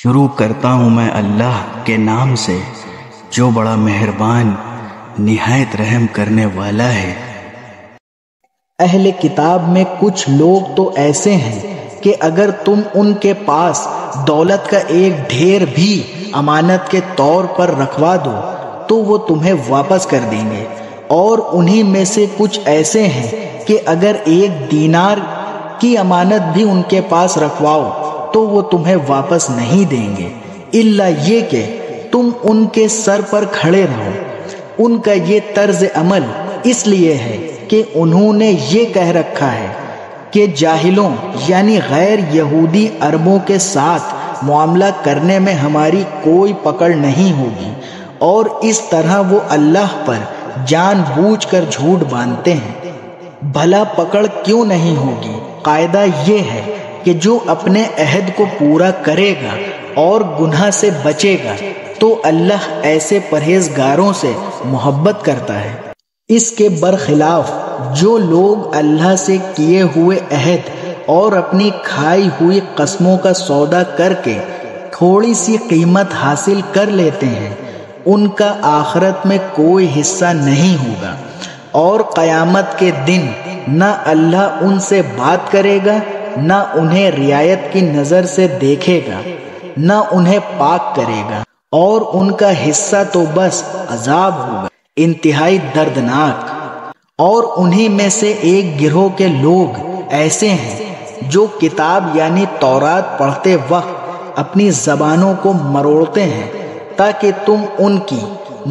شروع کرتا ہوں میں اللہ کے نام سے جو بڑا مہربان نہایت رحم کرنے والا ہے۔ اہل کتاب میں کچھ لوگ تو ایسے ہیں کہ اگر تم ان کے پاس دولت کا ایک ڈھیر بھی امانت کے طور پر رکھوا دو تو وہ تمہیں واپس کر دیں گے، اور انہی میں سے کچھ ایسے ہیں کہ اگر ایک دینار کی امانت بھی ان کے پاس رکھواؤ تو وہ تمہیں واپس نہیں دیں گے، الا یہ کہ تم ان کے سر پر کھڑے رہو۔ ان کا یہ طرز عمل اس لیے ہے کہ انہوں نے یہ کہہ رکھا ہے کہ جاہلوں یعنی غیر یہودی عربوں کے ساتھ معاملہ کرنے میں ہماری کوئی پکڑ نہیں ہوگی، اور اس طرح وہ اللہ پر جان بوجھ کر جھوٹ باندھتے ہیں۔ بھلا پکڑ کیوں نہیں ہوگی؟ قاعدہ یہ ہے کہ جو اپنے عہد کو پورا کرے گا اور گناہ سے بچے گا تو اللہ ایسے پرہیزگاروں سے محبت کرتا ہے۔ اس کے برخلاف جو لوگ اللہ سے کیے ہوئے عہد اور اپنی کھائی ہوئی قسموں کا سودا کر کے تھوڑی سی قیمت حاصل کر لیتے ہیں، ان کا آخرت میں کوئی حصہ نہیں ہوگا، اور قیامت کے دن نہ اللہ ان سے بات کرے گا، نہ انہیں رعایت کی نظر سے دیکھے گا، نہ انہیں پاک کرے گا، اور ان کا حصہ تو بس عذاب ہوگا انتہائی دردناک۔ اور انہی میں سے ایک گروہ کے لوگ ایسے ہیں جو کتاب یعنی تورات پڑھتے وقت اپنی زبانوں کو مروڑتے ہیں تاکہ تم ان کی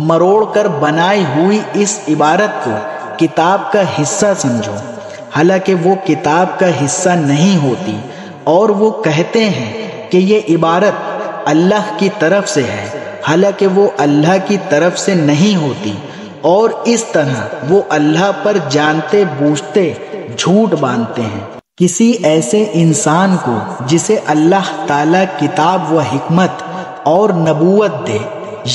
مروڑ کر بنائی ہوئی اس عبارت کو کتاب کا حصہ سمجھو، حالانکہ وہ کتاب کا حصہ نہیں ہوتی، اور وہ کہتے ہیں کہ یہ عبارت اللہ کی طرف سے ہے، حالانکہ وہ اللہ کی طرف سے نہیں ہوتی، اور اس طرح وہ اللہ پر جانتے بوجھتے جھوٹ باندھتے ہیں۔ کسی ایسے انسان کو جسے اللہ تعالی کتاب و حکمت اور نبوت دے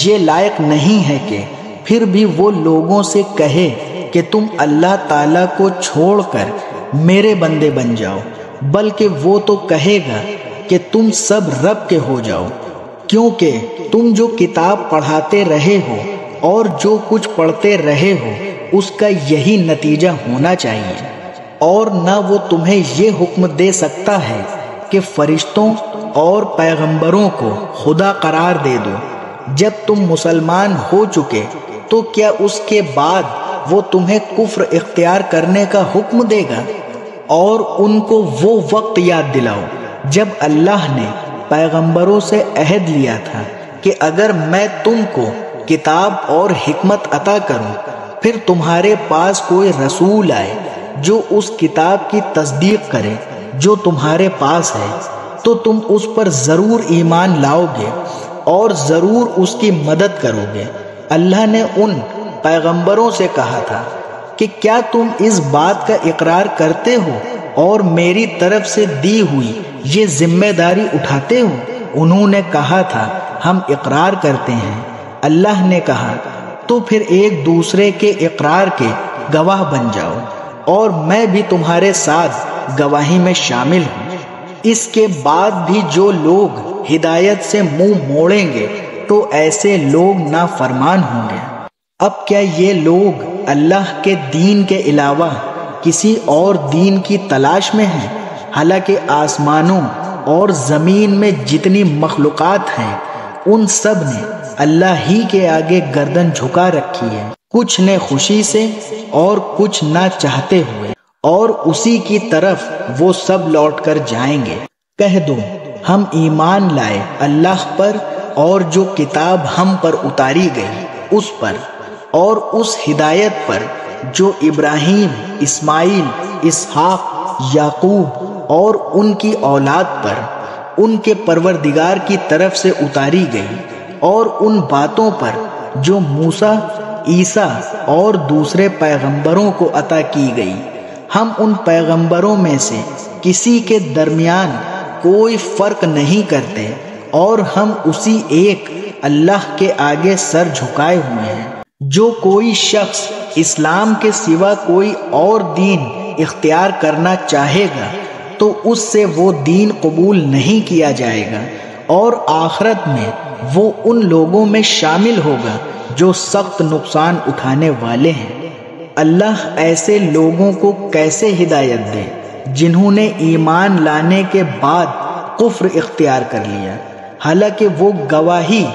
یہ لائق نہیں ہے کہ پھر بھی وہ لوگوں سے کہے کہ تم اللہ تعالیٰ کو چھوڑ کر میرے بندے بن جاؤ، بلکہ وہ تو کہے گا کہ تم سب رب کے ہو جاؤ، کیونکہ تم جو کتاب پڑھاتے رہے ہو اور جو کچھ پڑھتے رہے ہو اس کا یہی نتیجہ ہونا چاہیے۔ اور نہ وہ تمہیں یہ حکم دے سکتا ہے کہ فرشتوں اور پیغمبروں کو خدا قرار دے دو۔ جب تم مسلمان ہو چکے تو کیا اس کے بعد وہ تمہیں کفر اختیار کرنے کا حکم دے گا؟ اور ان کو وہ وقت یاد دلاؤ جب اللہ نے پیغمبروں سے عہد لیا تھا کہ اگر میں تم کو کتاب اور حکمت عطا کروں پھر تمہارے پاس کوئی رسول آئے جو اس کتاب کی تصدیق کرے جو تمہارے پاس ہے تو تم اس پر ضرور ایمان لاؤ گے اور ضرور اس کی مدد کرو گے۔ اللہ نے ان پیغمبروں سے کہا تھا کہ کیا تم اس بات کا اقرار کرتے ہو اور میری طرف سے دی ہوئی یہ ذمہ داری اٹھاتے ہو؟ انہوں نے کہا تھا ہم اقرار کرتے ہیں۔ اللہ نے کہا تو پھر ایک دوسرے کے اقرار کے گواہ بن جاؤ، اور میں بھی تمہارے ساتھ گواہی میں شامل ہوں۔ اس کے بعد بھی جو لوگ ہدایت سے منہ موڑیں گے تو ایسے لوگ نافرمان ہوں گے۔ اب کیا یہ لوگ اللہ کے دین کے علاوہ کسی اور دین کی تلاش میں ہیں؟ حالانکہ آسمانوں اور زمین میں جتنی مخلوقات ہیں ان سب نے اللہ ہی کے آگے گردن جھکا رکھی ہے، کچھ نے خوشی سے اور کچھ نہ چاہتے ہوئے، اور اسی کی طرف وہ سب لوٹ کر جائیں گے۔ کہہ دو ہم ایمان لائے اللہ پر اور جو کتاب ہم پر اتاری گئی اس پر، اور اس ہدایت پر جو ابراہیم، اسماعیل، اسحاق، یعقوب اور ان کی اولاد پر ان کے پروردگار کی طرف سے اتاری گئی، اور ان باتوں پر جو موسیٰ، عیسیٰ اور دوسرے پیغمبروں کو عطا کی گئی۔ ہم ان پیغمبروں میں سے کسی کے درمیان کوئی فرق نہیں کرتے، اور ہم اسی ایک اللہ کے آگے سر جھکائے ہوئے ہیں۔ جو کوئی شخص اسلام کے سوا کوئی اور دین اختیار کرنا چاہے گا تو اس سے وہ دین قبول نہیں کیا جائے گا، اور آخرت میں وہ ان لوگوں میں شامل ہوگا جو سخت نقصان اٹھانے والے ہیں۔ اللہ ایسے لوگوں کو کیسے ہدایت دے جنہوں نے ایمان لانے کے بعد کفر اختیار کر لیا، حالانکہ وہ گواہی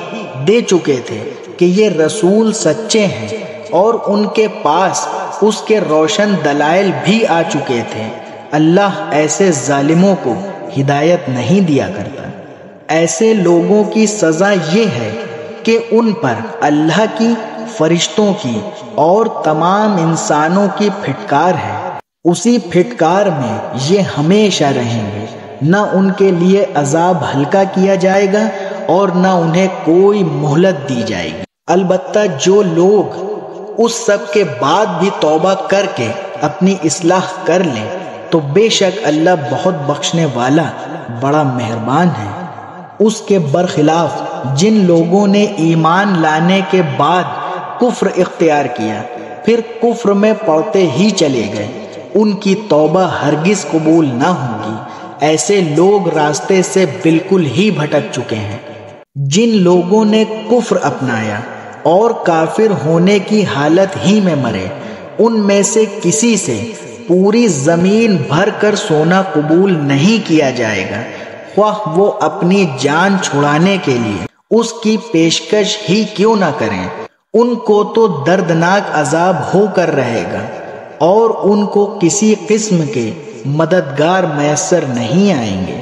دے چکے تھے کہ یہ رسول سچے ہیں اور ان کے پاس اس کے روشن دلائل بھی آ چکے تھے۔ اللہ ایسے ظالموں کو ہدایت نہیں دیا کرتا۔ ایسے لوگوں کی سزا یہ ہے کہ ان پر اللہ کی، فرشتوں کی اور تمام انسانوں کی پھٹکار ہے۔ اسی پھٹکار میں یہ ہمیشہ رہیں گے، نہ ان کے لیے عذاب ہلکا کیا جائے گا اور نہ انہیں کوئی مہلت دی جائے گی۔ البتہ جو لوگ اس سب کے بعد بھی توبہ کر کے اپنی اصلاح کر لیں تو بے شک اللہ بہت بخشنے والا، بڑا مہربان ہے۔ اس کے برخلاف جن لوگوں نے ایمان لانے کے بعد کفر اختیار کیا پھر کفر میں پڑتے ہی چلے گئے، ان کی توبہ ہرگز قبول نہ ہوگی۔ ایسے لوگ راستے سے بالکل ہی بھٹک چکے ہیں۔ جن لوگوں نے کفر اپنایا اور کافر ہونے کی حالت ہی میں مرے، ان میں سے کسی سے پوری زمین بھر کر سونا قبول نہیں کیا جائے گا، خواہ وہ اپنی جان چھڑانے کے لیے اس کی پیشکش ہی کیوں نہ کریں۔ ان کو تو دردناک عذاب ہو کر رہے گا اور ان کو کسی قسم کے مددگار میسر نہیں آئیں گے۔